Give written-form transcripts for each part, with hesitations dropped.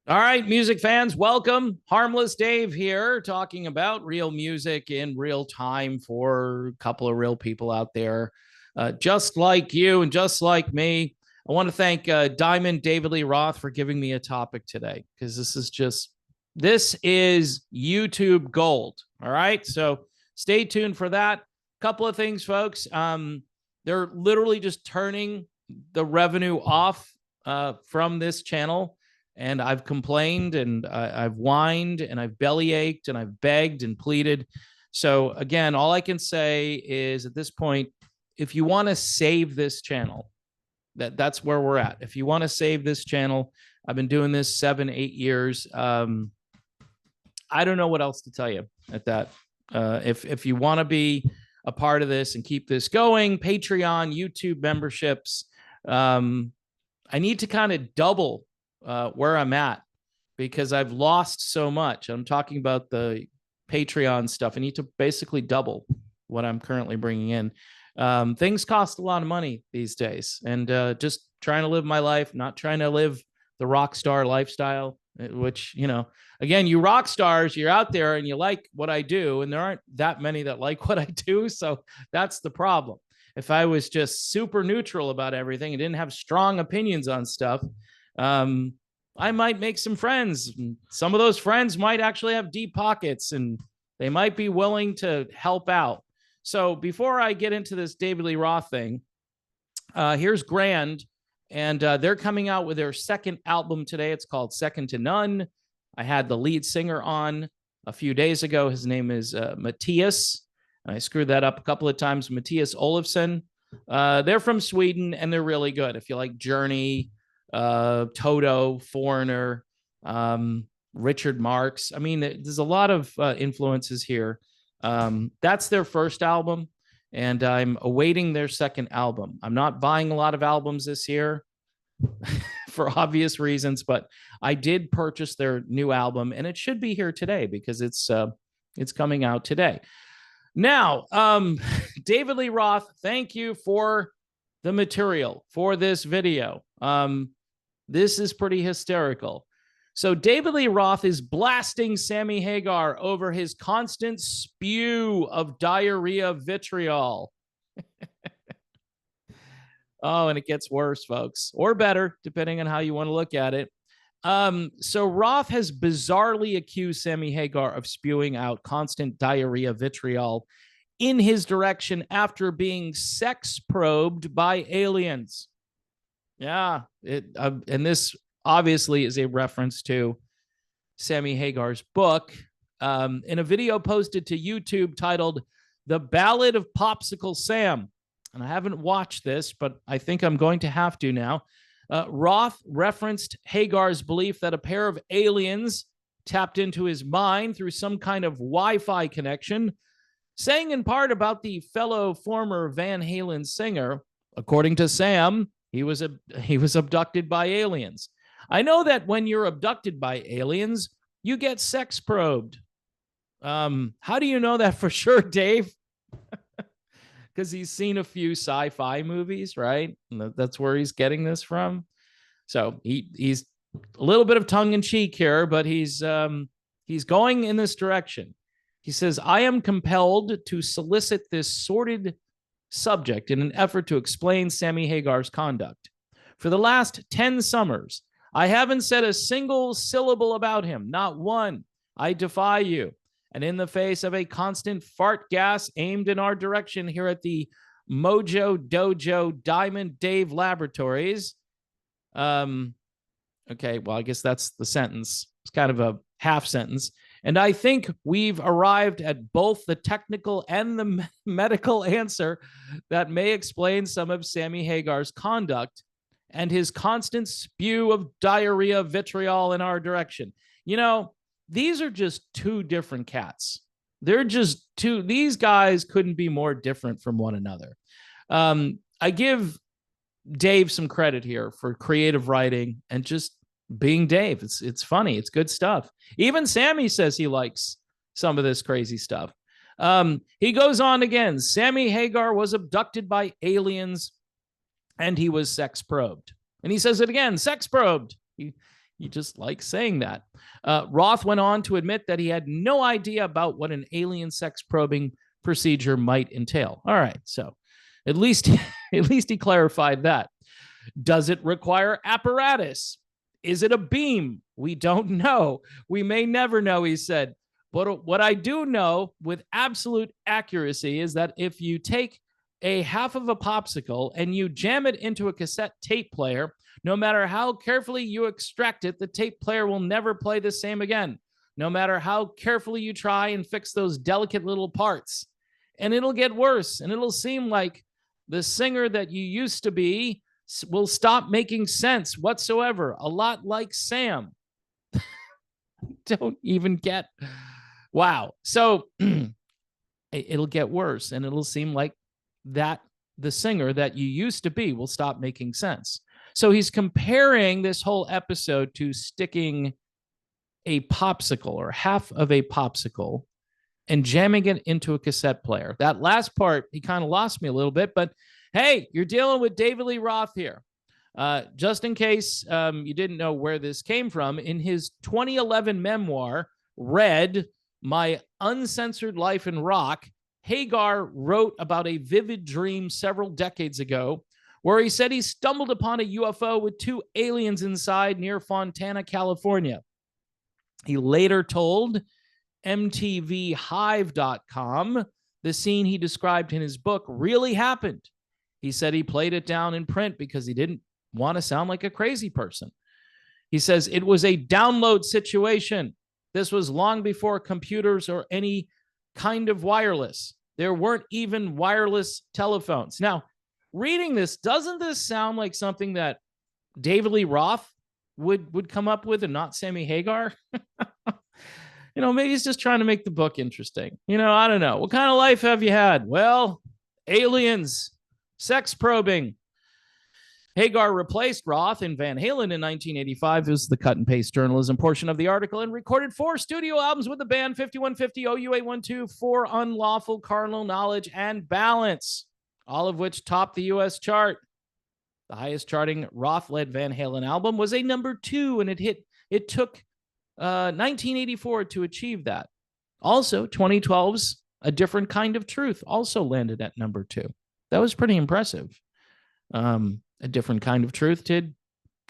All right, music fans, welcome. Harmless Dave here, talking about real music in real time for a couple of real people out there, just like you and just like me. I want to thank Diamond David Lee Roth for giving me a topic today because this is YouTube gold. All right, so stay tuned for that. Couple of things, folks. They're literally just turning the revenue off from this channel, and I've complained and I've whined and I've belly ached and I've begged and pleaded. So again, all I can say is at this point, if you want to save this channel, that's where we're at. If you want to save this channel, I've been doing this 7-8 years. I don't know what else to tell you at that. If you want to be a part of this and keep this going, Patreon, YouTube memberships, I need to kind of double where I'm at because I've lost so much. I'm talking about the Patreon stuff. I need to basically double what I'm currently bringing in. Things cost a lot of money these days, and just trying to live my life, not trying to live the rock star lifestyle, which, again, you rock stars, you're out there and you like what I do, and there aren't that many that like what I do. So that's the problem. If I was just super neutral about everything and didn't have strong opinions on stuff, I might make some friends. Some of those friends might actually have deep pockets and they might be willing to help out. So before I get into this David Lee Roth thing, here's Grand, and they're coming out with their second album today. It's called Second to None. I had the lead singer on a few days ago. His name is Matthias. I screwed that up a couple of times. Matthias Olofsson. They're from Sweden, and they're really good. If you like Journey, Toto, Foreigner, Richard Marx. I mean, there's a lot of influences here. That's their first album, and I'm awaiting their second album. I'm not buying a lot of albums this year for obvious reasons, but I did purchase their new album, and it should be here today because it's coming out today. Now, David Lee Roth, thank you for the material for this video. This is pretty hysterical. So David Lee Roth is blasting Sammy Hagar over his constant spew of diarrhea vitriol. Oh, and it gets worse, folks, or better, depending on how you want to look at it. So Roth has bizarrely accused Sammy Hagar of spewing out constant diarrhea vitriol in his direction after being sex probed by aliens. Yeah, and this obviously is a reference to Sammy Hagar's book. In a video posted to YouTube titled "The Ballad of Popsicle Sam," and I haven't watched this, but I think I'm going to have to now. Roth referenced Hagar's belief that a pair of aliens tapped into his mind through some kind of Wi-Fi connection, saying in part about the fellow former Van Halen singer, according to Sam, he was abducted by aliens. I know that when you're abducted by aliens, you get sex probed. How do you know that for sure, Dave? Because he's seen a few sci-fi movies, right? And that's where he's getting this from. So he's a little bit of tongue-in-cheek here, but he's going in this direction. He says, "I am compelled to solicit this sordid subject in an effort to explain Sammy Hagar's conduct. For the last 10 summers, I haven't said a single syllable about him, not one. I defy you. And in the face of a constant fart gas aimed in our direction here at the Mojo Dojo Diamond Dave Laboratories." Okay, well, I guess that's the sentence. It's kind of a half sentence. "And I think we've arrived at both the technical and the medical answer that may explain some of Sammy Hagar's conduct and his constant spew of diarrhea vitriol in our direction." These are just two different cats. They're just two. These guys couldn't be more different from one another. I give Dave some credit here for creative writing and just being Dave. It's funny. It's good stuff. Even Sammy says he likes some of this crazy stuff. He goes on again. Sammy Hagar was abducted by aliens and he was sex probed. And he says it again, sex probed. He just likes saying that. Roth went on to admit that he had no idea about what an alien sex probing procedure might entail. All right, so at least he clarified that. Does it require apparatus? Is it a beam? We don't know. We may never know, he said. But what I do know with absolute accuracy is that if you take a half of a popsicle and you jam it into a cassette tape player, no matter how carefully you extract it, the tape player will never play the same again, no matter how carefully you try and fix those delicate little parts. And it'll get worse, and it'll seem like the singer that you used to be will stop making sense whatsoever, a lot like Sam. Don't even get... Wow. So it'll get worse, and it'll seem like that the singer that you used to be will stop making sense. So he's comparing this whole episode to sticking a popsicle or half of a popsicle and jamming it into a cassette player. That last part, he kind of lost me a little bit, but hey, you're dealing with David Lee Roth here. Just in case you didn't know where this came from, in his 2011 memoir, Red, My Uncensored Life in Rock, Hagar wrote about a vivid dream several decades ago where he said he stumbled upon a UFO with two aliens inside near Fontana, California. He later told MTVHive.com the scene he described in his book really happened. He said he played it down in print because he didn't want to sound like a crazy person. He says it was a download situation. This was long before computers or any kind of wireless. There weren't even wireless telephones. Now, reading this, doesn't this sound like something that David Lee Roth would come up with and not Sammy Hagar? Maybe he's just trying to make the book interesting. I don't know. What kind of life have you had? Well, aliens, sex probing. Hagar replaced Roth in Van Halen in 1985 as the cut and paste journalism portion of the article and recorded 4 studio albums with the band: 5150, OU812, For Unlawful Carnal Knowledge, and Balance, all of which topped the U.S. chart. The highest charting Roth-led Van Halen album was a number 2, and it took 1984 to achieve that. Also, 2012's A Different Kind of Truth also landed at number 2. That was pretty impressive. A Different Kind of Truth did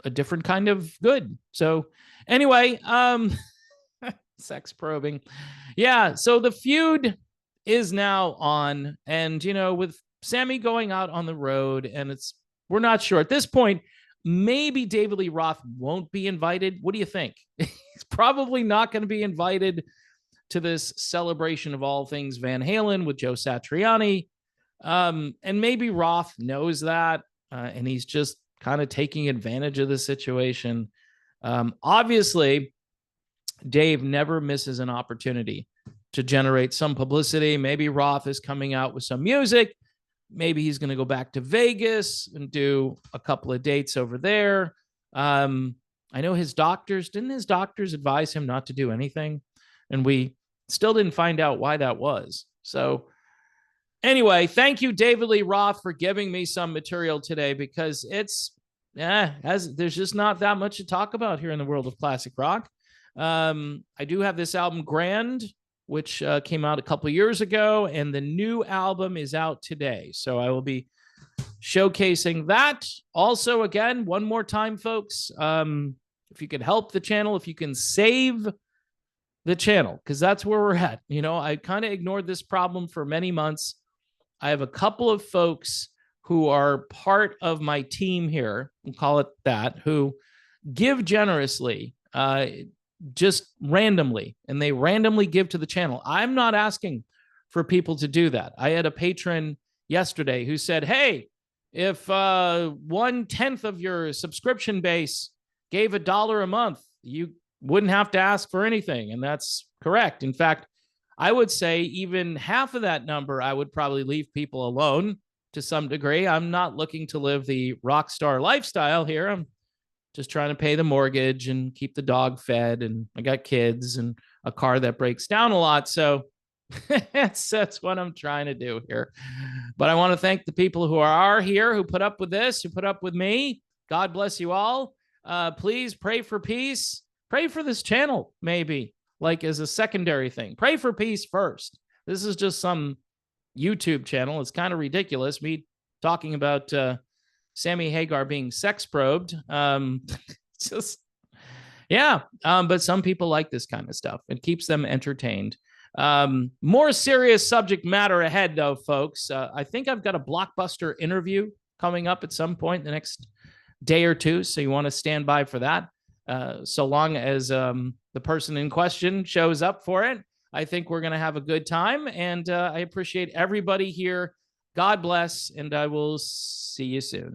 a different kind of good. So anyway, sex probing. Yeah, so the feud is now on, and with Sammy going out on the road, and we're not sure at this point. Maybe David Lee Roth won't be invited. What do you think? He's probably not going to be invited to this celebration of all things Van Halen with Joe Satriani. And maybe Roth knows that, and he's just kind of taking advantage of the situation. Obviously, Dave never misses an opportunity to generate some publicity. Maybe Roth is coming out with some music. Maybe he's going to go back to Vegas and do a couple of dates over there. I know didn't his doctors advise him not to do anything? And we still didn't find out why that was. So anyway, thank you, David Lee Roth, for giving me some material today, because there's just not that much to talk about here in the world of classic rock. I do have this album Grand, which came out a couple of years ago, and the new album is out today. So I will be showcasing that. Also, again, one more time, folks, if you could help the channel, if you can save the channel, because that's where we're at. I kind of ignored this problem for many months. I have a couple of folks who are part of my team here, we'll call it that, who give generously, just randomly, and they randomly give to the channel. I'm not asking for people to do that. I had a patron yesterday who said, hey, if 1/10 of your subscription base gave $1 a month, you wouldn't have to ask for anything. And that's correct. In fact, I would say even half of that number, I would probably leave people alone to some degree. I'm not looking to live the rock star lifestyle here. I'm just trying to pay the mortgage and keep the dog fed. And I got kids and a car that breaks down a lot. So that's what I'm trying to do here. But I want to thank the people who are here, who put up with this, who put up with me. God bless you all. Please pray for peace. Pray for this channel, maybe, like as a secondary thing. Pray for peace first. This is just some YouTube channel. It's kind of ridiculous. Me talking about Sammy Hagar being sex probed. Just, yeah. But some people like this kind of stuff. It keeps them entertained. More serious subject matter ahead, though, folks. I think I've got a blockbuster interview coming up at some point in the next day or two. So you want to stand by for that. So long as the person in question shows up for it, I think we're going to have a good time. And I appreciate everybody here. God bless. And I will see you soon.